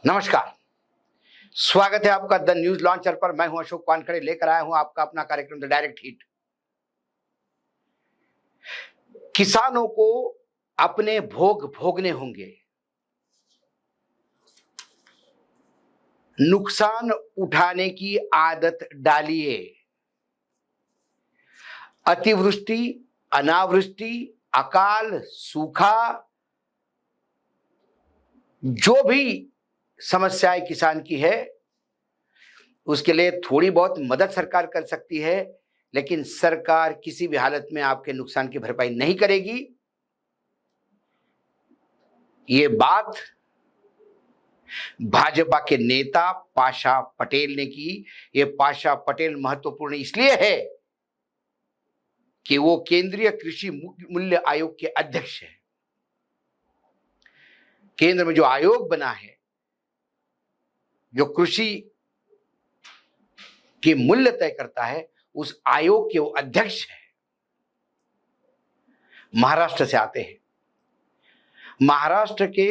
नमस्कार, स्वागत है आपका द न्यूज लॉन्चर पर। मैं हूं अशोक वानखेड़े, लेकर आया हूं आपका अपना कार्यक्रम द डायरेक्ट हिट। किसानों को अपने भोग भोगने होंगे, नुकसान उठाने की आदत डालिए। अतिवृष्टि, अनावृष्टि, अकाल, सूखा, जो भी समस्याएं किसान की है उसके लिए थोड़ी बहुत मदद सरकार कर सकती है, लेकिन सरकार किसी भी हालत में आपके नुकसान की भरपाई नहीं करेगी। ये बात भाजपा के नेता पाशा पटेल ने की। ये पाशा पटेल महत्वपूर्ण इसलिए है कि वो केंद्रीय कृषि मूल्य आयोग के अध्यक्ष हैं। केंद्र में जो आयोग बना है, जो कृषि के मूल्य तय करता है, उस आयोग के वो अध्यक्ष हैं। महाराष्ट्र से आते हैं। महाराष्ट्र के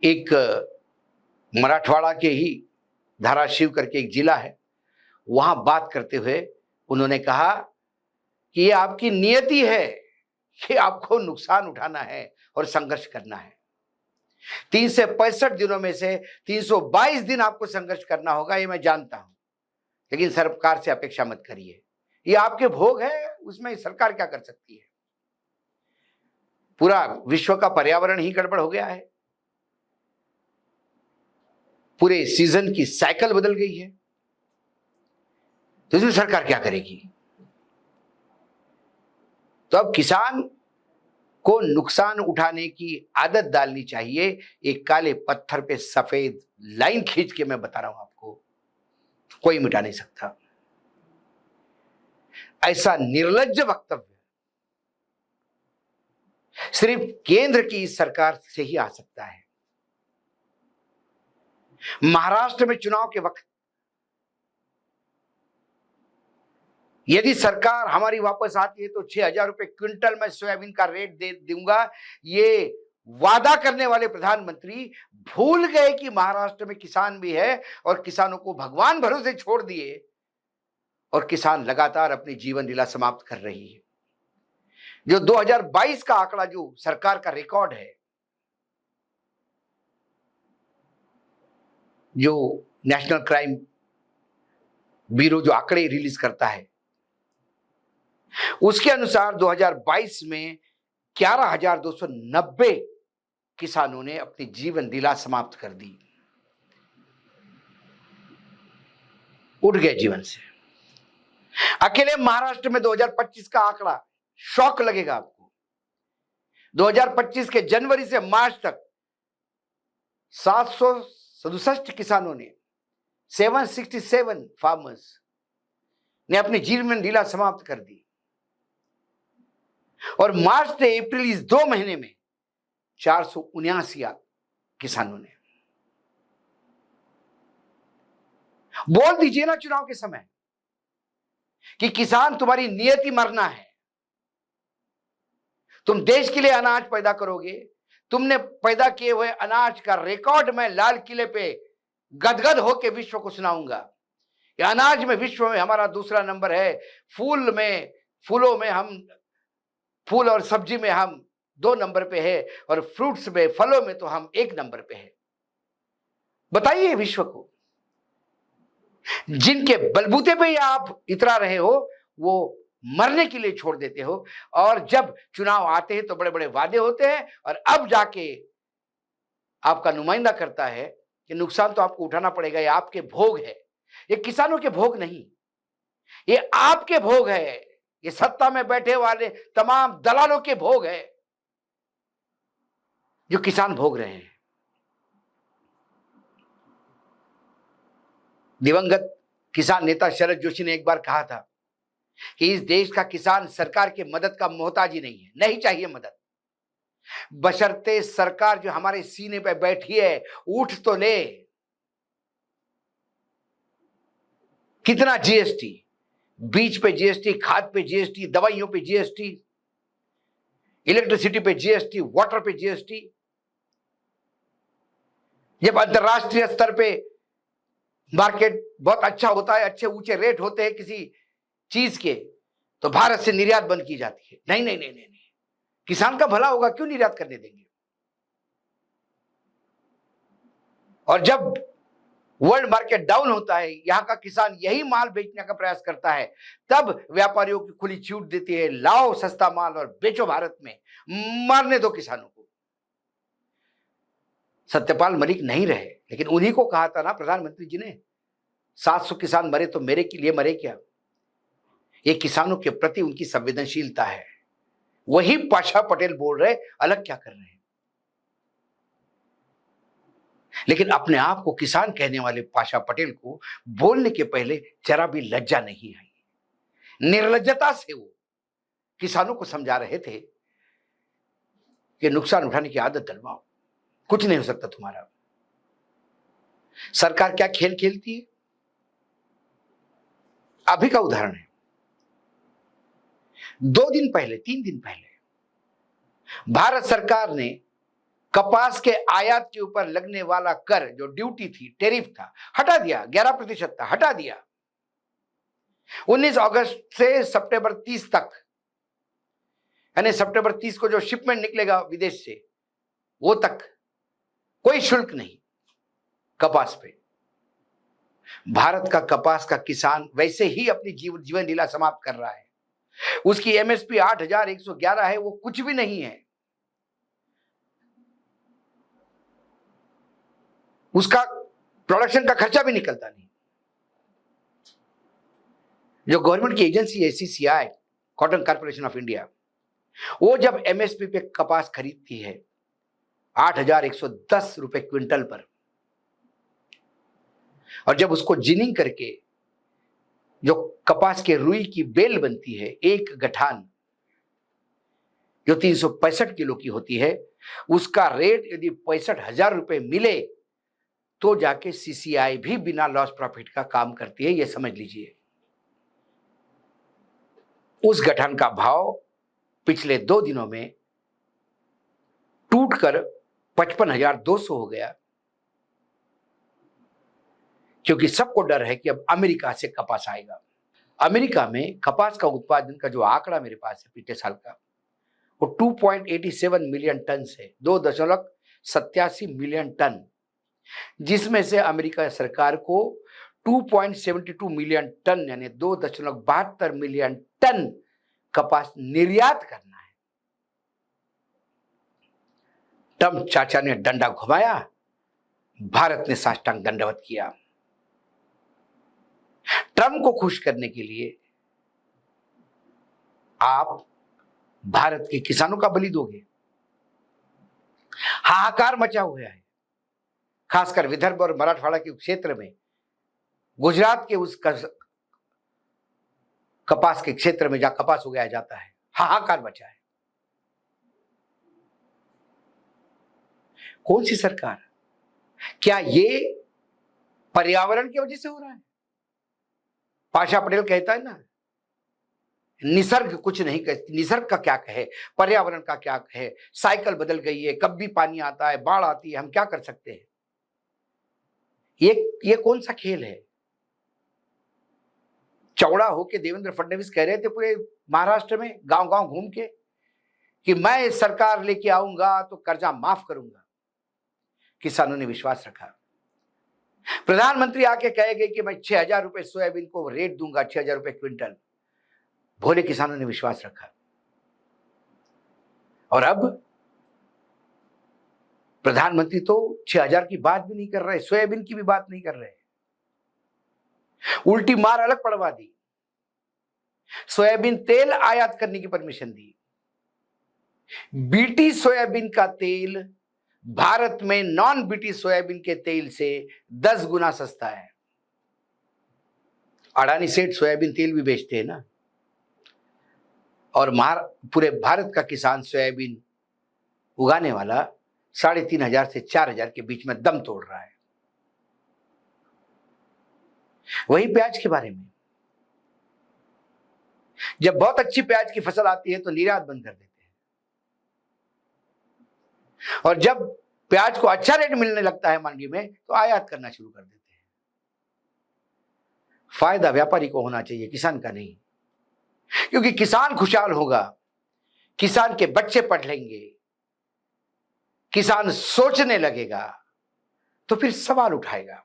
एक मराठवाड़ा के ही धाराशिव करके एक जिला है, वहां बात करते हुए उन्होंने कहा कि ये आपकी नियति है कि आपको नुकसान उठाना है और संघर्ष करना है। 365 दिनों में से 322 दिन आपको संघर्ष करना होगा, ये मैं जानता हूं, लेकिन सरकार से अपेक्षा मत करिए। ये आपके भोग है, उसमें सरकार क्या कर सकती है। पूरा विश्व का पर्यावरण ही गड़बड़ हो गया है, पूरे सीजन की साइकिल बदल गई है, तो इसमें सरकार क्या करेगी। तो अब किसान को नुकसान उठाने की आदत डालनी चाहिए। एक काले पत्थर पे सफेद लाइन खींच के मैं बता रहा हूं आपको, कोई मिटा नहीं सकता। ऐसा निर्लज्ज वक्तव्य सिर्फ केंद्र की इस सरकार से ही आ सकता है। महाराष्ट्र में चुनाव के वक्त यदि सरकार हमारी वापस आती है तो 6,000 रुपए क्विंटल में सोयाबीन का रेट दे दूंगा, ये वादा करने वाले प्रधानमंत्री भूल गए कि महाराष्ट्र में किसान भी है और किसानों को भगवान भरोसे छोड़ दिए, और किसान लगातार अपनी जीवन लीला समाप्त कर रही है। जो 2022 का आंकड़ा, जो सरकार का रिकॉर्ड है, जो नेशनल क्राइम ब्यूरो जो आंकड़े रिलीज करता है, उसके अनुसार 2022 में 11,290 किसानों ने अपनी जीवन लीला समाप्त कर दी, उठ गए जीवन से। अकेले महाराष्ट्र में 2025 का आंकड़ा शौक लगेगा आपको। 2025 के जनवरी से मार्च तक 767 किसानों ने, 767 फार्मर्स ने अपनी जीवन लीला समाप्त कर दी, और मार्च से अप्रैल, इस 2 महीने में 479 किसानों ने। बोल दीजिए ना चुनाव के समय कि किसान, तुम्हारी नियति मरना है। तुम देश के लिए अनाज पैदा करोगे, तुमने पैदा किए हुए अनाज का रिकॉर्ड मैं लाल किले पे गदगद होकर विश्व को सुनाऊंगा। ये अनाज में विश्व में हमारा दूसरा नंबर है। फूलों में हम, फूल और सब्जी में हम 2 नंबर पे है, और फ्रूट्स में, फलों में तो हम 1 नंबर पे है। बताइए विश्व को, जिनके बलबूते पे आप इतरा रहे हो, वो मरने के लिए छोड़ देते हो, और जब चुनाव आते हैं तो बड़े बड़े वादे होते हैं, और अब जाके आपका नुमाइंदा करता है कि नुकसान तो आपको उठाना पड़ेगा, ये आपके भोग है। ये किसानों के भोग नहीं, ये आपके भोग है। ये सत्ता में बैठे वाले तमाम दलालों के भोग है जो किसान भोग रहे हैं। दिवंगत किसान नेता शरद जोशी ने एक बार कहा था कि इस देश का किसान सरकार के मदद का मोहताज ही नहीं है, नहीं चाहिए मदद, बशर्ते सरकार जो हमारे सीने पे बैठी है उठ तो ले। कितना जीएसटी, बीज पे जीएसटी, खाद पे जीएसटी, दवाइयों पे जीएसटी, इलेक्ट्रिसिटी पे जीएसटी, वाटर पे जीएसटी। जब अंतरराष्ट्रीय स्तर पे मार्केट बहुत अच्छा होता है, अच्छे ऊंचे रेट होते हैं किसी चीज के, तो भारत से निर्यात बंद की जाती है। नहीं नहीं नहीं नहीं, नहीं। किसान का भला होगा, क्यों निर्यात करने देंगे? और जब वर्ल्ड मार्केट डाउन होता है, यहां का किसान यही माल बेचने का प्रयास करता है, तब व्यापारियों की खुली छूट देती है, लाओ सस्ता माल और बेचो भारत में, मारने दो किसानों को। सत्यपाल मलिक नहीं रहे, लेकिन उन्हीं को कहा था ना प्रधानमंत्री जी ने, 700 किसान मरे तो मेरे के लिए मरे क्या? ये किसानों के प्रति उनकी संवेदनशीलता है। वही पाशा पटेल बोल रहे, अलग क्या कर रहे हैं? लेकिन अपने आप को किसान कहने वाले पाशा पटेल को बोलने के पहले जरा भी लज्जा नहीं आई। निर्लज्जता से वो किसानों को समझा रहे थे कि नुकसान उठाने की आदत डलवाओ, कुछ नहीं हो सकता तुम्हारा। सरकार क्या खेल खेलती है? अभी का उदाहरण है, 2 दिन पहले 3 दिन पहले भारत सरकार ने कपास के आयात के ऊपर लगने वाला कर, जो ड्यूटी थी, टेरिफ था, हटा दिया। 11% था, हटा दिया। 19 अगस्त से सितंबर 30 तक, यानी सितंबर 30 को जो शिपमेंट निकलेगा विदेश से, वो तक कोई शुल्क नहीं कपास पे। भारत का कपास का किसान वैसे ही अपनी जीवन लीला समाप्त कर रहा है। उसकी एमएसपी 8,111 है, वो कुछ भी नहीं है। उसका प्रोडक्शन का खर्चा भी निकलता नहीं। जो गवर्नमेंट की एजेंसी है CCI, cotton corporation of India, वो जब एमएसपी पे कपास खरीदती है 8,110 रुपए क्विंटल पर, और जब उसको जिनिंग करके जो कपास के रुई की बेल बनती है, एक गठान जो 365 किलो की होती है, उसका रेट यदि 65,000 रुपए मिले तो जाके सीसीआई भी बिना लॉस प्रॉफिट का काम करती है, यह समझ लीजिए। उस गठान का भाव पिछले 2 दिनों में टूटकर 55,200 हो गया, क्योंकि सबको डर है कि अब अमेरिका से कपास आएगा। अमेरिका में कपास का उत्पादन का जो आंकड़ा मेरे पास है पिछले साल का, वो 2.87 मिलियन टन से 2.87 मिलियन टन, जिसमें से अमेरिका सरकार को 2.72 मिलियन टन यानी 2.72 मिलियन टन कपास निर्यात करना है। ट्रंप चाचा ने डंडा घुमाया, भारत ने साष्टांग दंडवत किया। ट्रंप को खुश करने के लिए आप भारत के किसानों का बलि दोगे। हाहाकार मचा हुआ है, खासकर विदर्भ और मराठवाड़ा के क्षेत्र में, गुजरात के उस कपास के क्षेत्र में जहां कपास उगाया जाता है, हाहाकार मचा है। कौन सी सरकार? क्या ये पर्यावरण की वजह से हो रहा है? पाशा पटेल कहता है ना, निसर्ग कुछ नहीं कहती, निसर्ग का क्या कहे, पर्यावरण का क्या कहे, साइकिल बदल गई है, कब भी पानी आता है, बाढ़ आती है, हम क्या कर सकते हैं? ये कौन सा खेल है? चौड़ा होके देवेंद्र फडणवीस कह रहे थे पूरे महाराष्ट्र में गांव गांव घूम के कि मैं सरकार लेके आऊंगा तो कर्जा माफ करूंगा। किसानों ने विश्वास रखा। प्रधानमंत्री आके कहे गए कि मैं 6,000 रुपए सोयाबीन को रेट दूंगा, 6,000 रुपए क्विंटल। भोले किसानों ने विश्वास रखा। और अब प्रधानमंत्री तो 6,000 की बात भी नहीं कर रहे, सोयाबीन की भी बात नहीं कर रहे, उल्टी मार अलग पड़वा दी। सोयाबीन तेल आयात करने की परमिशन दी। बीटी सोयाबीन का तेल भारत में नॉन बीटी सोयाबीन के तेल से 10 गुना सस्ता है। अडानी सेठ सोयाबीन तेल भी बेचते हैं ना, और पूरे भारत का किसान सोयाबीन उगाने वाला 3,500 से 4,000 के बीच में दम तोड़ रहा है। वही प्याज के बारे में, जब बहुत अच्छी प्याज की फसल आती है तो निर्यात बंद कर देते हैं, और जब प्याज को अच्छा रेट मिलने लगता है मंडी में तो आयात करना शुरू कर देते हैं। फायदा व्यापारी को होना चाहिए, किसान का नहीं, क्योंकि किसान खुशहाल होगा, किसान के बच्चे पढ़ लेंगे, किसान सोचने लगेगा तो फिर सवाल उठाएगा।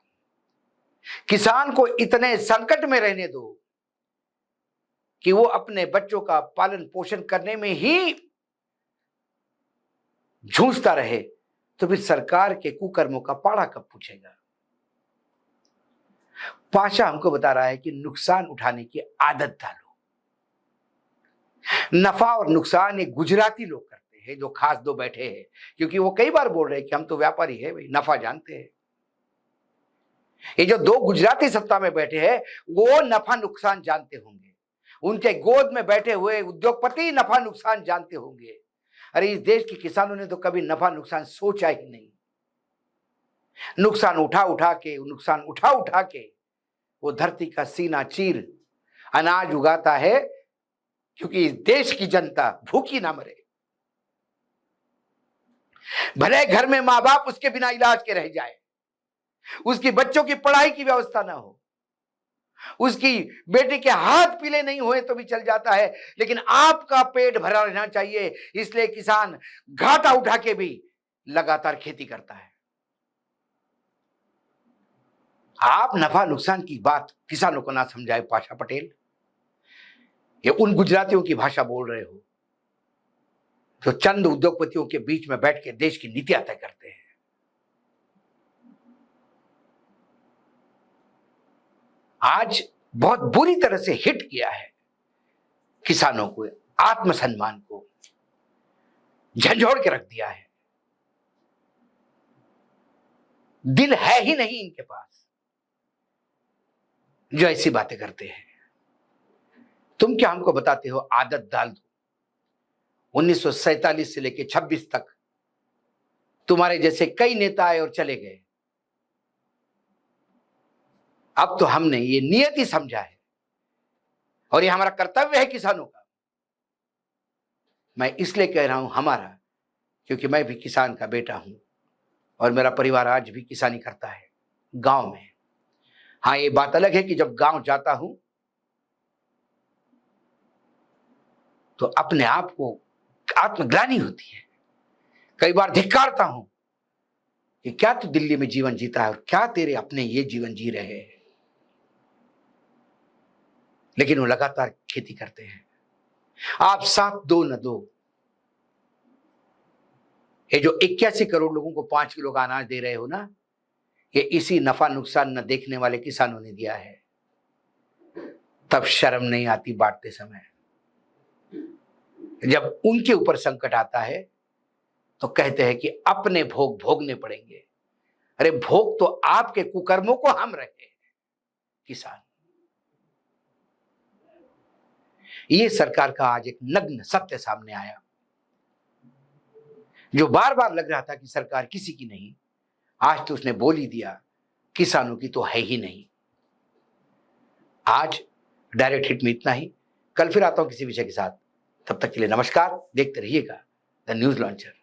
किसान को इतने संकट में रहने दो कि वो अपने बच्चों का पालन पोषण करने में ही झूझता रहे, तो फिर सरकार के कुकर्मों का पाड़ा कब पूछेगा। पाशा हमको बता रहा है कि नुकसान उठाने की आदत डालो। नफा और नुकसान ये गुजराती लोग करते हैं जो खास दो बैठे हैं, क्योंकि वो कई बार बोल रहे हैं कि हम तो व्यापारी है भाई, नफा जानते हैं। ये जो दो गुजराती सत्ता में बैठे हैं वो नफा नुकसान जानते होंगे, उनके गोद में बैठे हुए उद्योगपति नफा नुकसान जानते होंगे। अरे इस देश के किसानों ने तो कभी नफा नुकसान सोचा ही नहीं। नुकसान उठा उठा के वो धरती का सीना चीर अनाज उगाता है, क्योंकि इस देश की जनता भूखी ना मरे। भले घर में मां बाप उसके बिना इलाज के रह जाए, उसकी बच्चों की पढ़ाई की व्यवस्था ना हो, उसकी बेटे के हाथ पीले नहीं हुए तो भी चल जाता है, लेकिन आपका पेट भरा रहना चाहिए। इसलिए किसान घाटा उठा के भी लगातार खेती करता है। आप नफा नुकसान की बात किसानों को ना समझाए पाशा पटेल, ये उन गुजरातियों की भाषा बोल रहे हो जो चंद उद्योगपतियों के बीच में बैठ के देश की नीतियां तय करते हैं। आज बहुत बुरी तरह से हिट किया है किसानों को, आत्मसम्मान को झंझोड़ के रख दिया है। दिल है ही नहीं इनके पास जो ऐसी बातें करते हैं। तुम क्या हमको बताते हो आदत डाल दो। 1947 से लेकर 26 तक तुम्हारे जैसे कई नेता आए और चले गए। अब तो हमने ये नियति समझा है और ये हमारा कर्तव्य है किसानों का। मैं इसलिए कह रहा हूं हमारा, क्योंकि मैं भी किसान का बेटा हूं और मेरा परिवार आज भी किसानी करता है गांव में। हाँ, ये बात अलग है कि जब गांव जाता हूं तो अपने आप को आत्मग्लानि होती है। कई बार धिक्कारता हूं कि क्या तू दिल्ली में जीवन जीता है और क्या तेरे अपने ये जीवन जी रहे हैं। लेकिन वो लगातार खेती करते हैं। आप साथ दो न दो। ये जो 81 करोड़ लोगों को 5 किलो का अनाज दे रहे हो ना, ये इसी नफा नुकसान न देखने वाले किसानों ने दिया है। तब शर्म नहीं आती बांटते समय। जब उनके ऊपर संकट आता है तो कहते हैं कि अपने भोग भोगने पड़ेंगे। अरे भोग तो आपके कुकर्मों को हम रहे हैं किसान। ये सरकार का आज एक नग्न सत्य सामने आया, जो बार बार लग रहा था कि सरकार किसी की नहीं, आज तो उसने बोल ही दिया किसानों की तो है ही नहीं। आज डायरेक्ट हिट में इतना ही। कल फिर आता हूं किसी विषय के साथ। तब तक के लिए नमस्कार। देखते रहिएगा द न्यूज लॉन्चर।